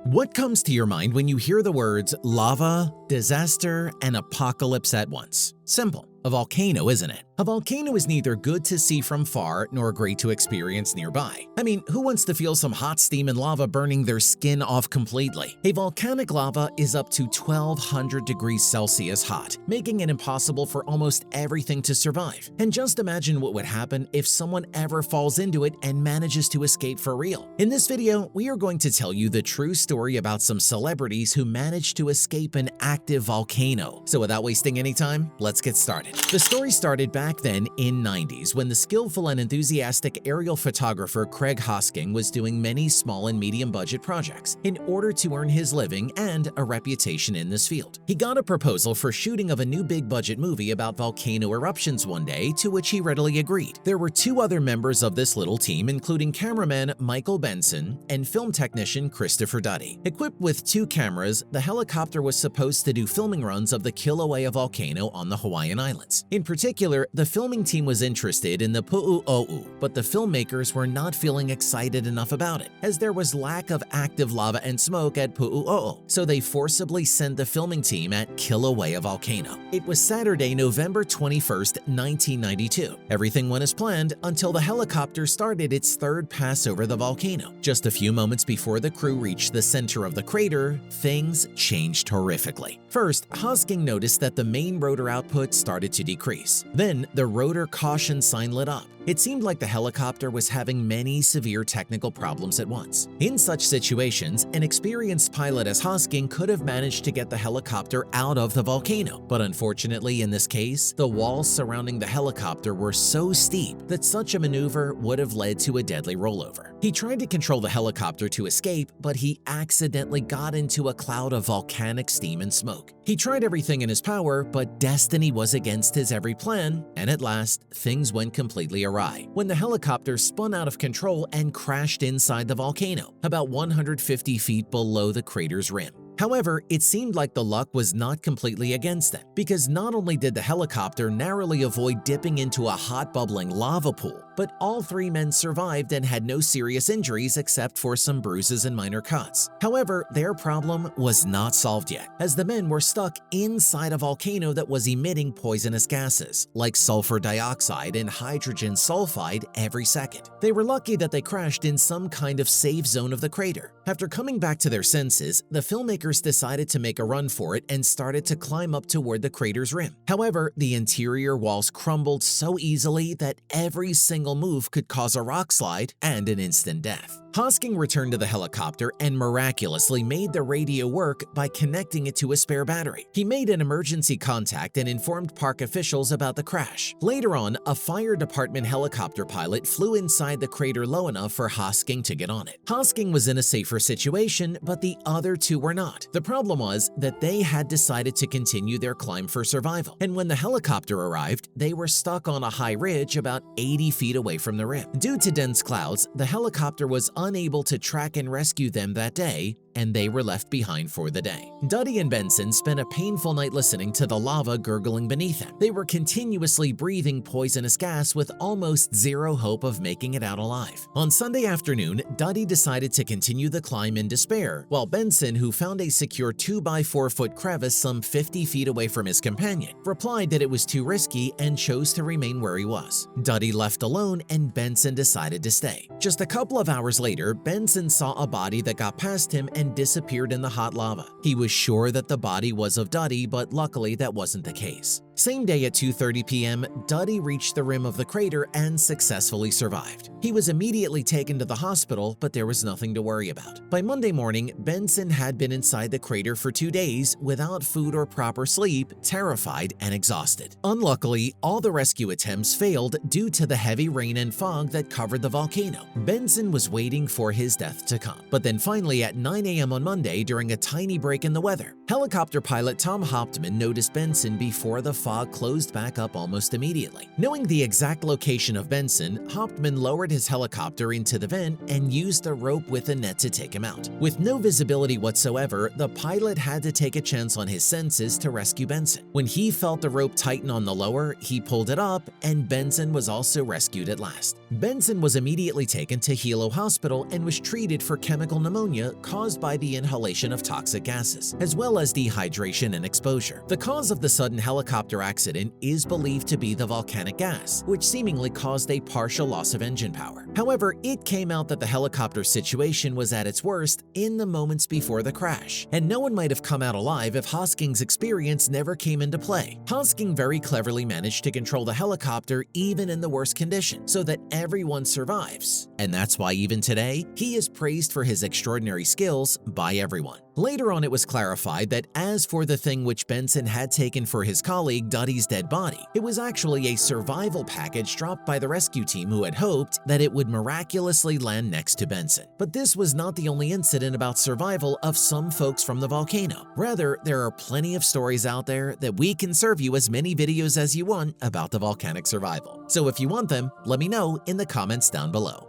What comes to your mind when you hear the words lava, disaster, and apocalypse at once? Simple. A volcano, isn't it? A volcano is neither good to see from far nor great to experience nearby. I mean, who wants to feel some hot steam and lava burning their skin off completely? A volcanic lava is up to 1200 degrees Celsius hot, making it impossible for almost everything to survive. And just imagine what would happen if someone ever falls into it and manages to escape for real. In this video, we are going to tell you the true story about some celebrities who managed to escape an active volcano. So without wasting any time, let's get started. The story started back then in 90s when the skillful and enthusiastic aerial photographer Craig Hosking was doing many small and medium budget projects in order to earn his living and a reputation in this field. He got a proposal for shooting of a new big budget movie about volcano eruptions one day, to which he readily agreed. There were two other members of this little team, including cameraman Michael Benson and film technician Christopher Duddy. Equipped with two cameras, the helicopter was supposed to do filming runs of the Kilauea volcano on the Hawaiian Islands. In particular, the filming team was interested in the Pu'u'o'u, but the filmmakers were not feeling excited enough about it, as there was lack of active lava and smoke at Pu'u'o'u, so they forcibly sent the filming team at Kilauea volcano. It was Saturday, November 21st, 1992. Everything went as planned until the helicopter started its third pass over the volcano. Just a few moments before the crew reached the center of the crater, things changed horrifically. First, Hosking noticed that the main rotor output started to decrease. Then, the rotor caution sign lit up. It seemed like the helicopter was having many severe technical problems at once. In such situations, an experienced pilot as Hosking could have managed to get the helicopter out of the volcano, but unfortunately in this case, the walls surrounding the helicopter were so steep that such a maneuver would have led to a deadly rollover. He tried to control the helicopter to escape, but he accidentally got into a cloud of volcanic steam and smoke. He tried everything in his power, but destiny was against his every plan, and at last, things went completely awry when the helicopter spun out of control and crashed inside the volcano, about 150 feet below the crater's rim. However, it seemed like the luck was not completely against them, because not only did the helicopter narrowly avoid dipping into a hot bubbling lava pool, but all three men survived and had no serious injuries except for some bruises and minor cuts. However, their problem was not solved yet, as the men were stuck inside a volcano that was emitting poisonous gases, like sulfur dioxide and hydrogen sulfide every second. They were lucky that they crashed in some kind of safe zone of the crater. After coming back to their senses, the filmmakers decided to make a run for it and started to climb up toward the crater's rim. However, the interior walls crumbled so easily that every single move could cause a rock slide and an instant death. Hosking returned to the helicopter and miraculously made the radio work by connecting it to a spare battery. He made an emergency contact and informed park officials about the crash. Later on, a fire department helicopter pilot flew inside the crater low enough for Hosking to get on it. Hosking was in a safer situation, but the other two were not. The problem was that they had decided to continue their climb for survival, and when the helicopter arrived, they were stuck on a high ridge about 80 feet away from the rim. Due to dense clouds, the helicopter was unable to track and rescue them that day, and they were left behind for the day. Duddy and Benson spent a painful night listening to the lava gurgling beneath them. They were continuously breathing poisonous gas with almost zero hope of making it out alive. On Sunday afternoon, Duddy decided to continue the climb in despair, while Benson, who found a secure 2x4-foot crevice some 50 feet away from his companion, replied that it was too risky and chose to remain where he was. Duddy left alone and Benson decided to stay. Just a couple of hours later, Benson saw a body that got past him and disappeared in the hot lava. He was sure that the body was of Duddy, but luckily that wasn't the case. Same day at 2:30 p.m., Duddy reached the rim of the crater and successfully survived. He was immediately taken to the hospital, but there was nothing to worry about. By Monday morning, Benson had been inside the crater for 2 days without food or proper sleep, terrified and exhausted. Unluckily, all the rescue attempts failed due to the heavy rain and fog that covered the volcano. Benson was waiting for his death to come. But then finally at 9 a.m. on Monday, during a tiny break in the weather, helicopter pilot Tom Hauptmann noticed Benson before the fog closed back up almost immediately. Knowing the exact location of Benson, Hauptmann lowered his helicopter into the vent and used a rope with a net to take him out. With no visibility whatsoever, the pilot had to take a chance on his senses to rescue Benson. When he felt the rope tighten on the lower, he pulled it up, and Benson was also rescued at last. Benson was immediately taken to Hilo Hospital and was treated for chemical pneumonia caused by the inhalation of toxic gases, as well as dehydration and exposure. The cause of the sudden helicopter accident is believed to be the volcanic gas, which seemingly caused a partial loss of engine power. However, it came out that the helicopter situation was at its worst in the moments before the crash, and no one might have come out alive if Hosking's experience never came into play. Hosking very cleverly managed to control the helicopter even in the worst condition, so that everyone survives. And that's why even today, he is praised for his extraordinary skills by everyone. Later on, it was clarified that as for the thing which Benson had taken for his colleague Duddy's dead body, it was actually a survival package dropped by the rescue team who had hoped that it would miraculously land next to Benson. But this was not the only incident about survival of some folks from the volcano. Rather, there are plenty of stories out there that we can serve you as many videos as you want about the volcanic survival. So if you want them, let me know in the comments down below.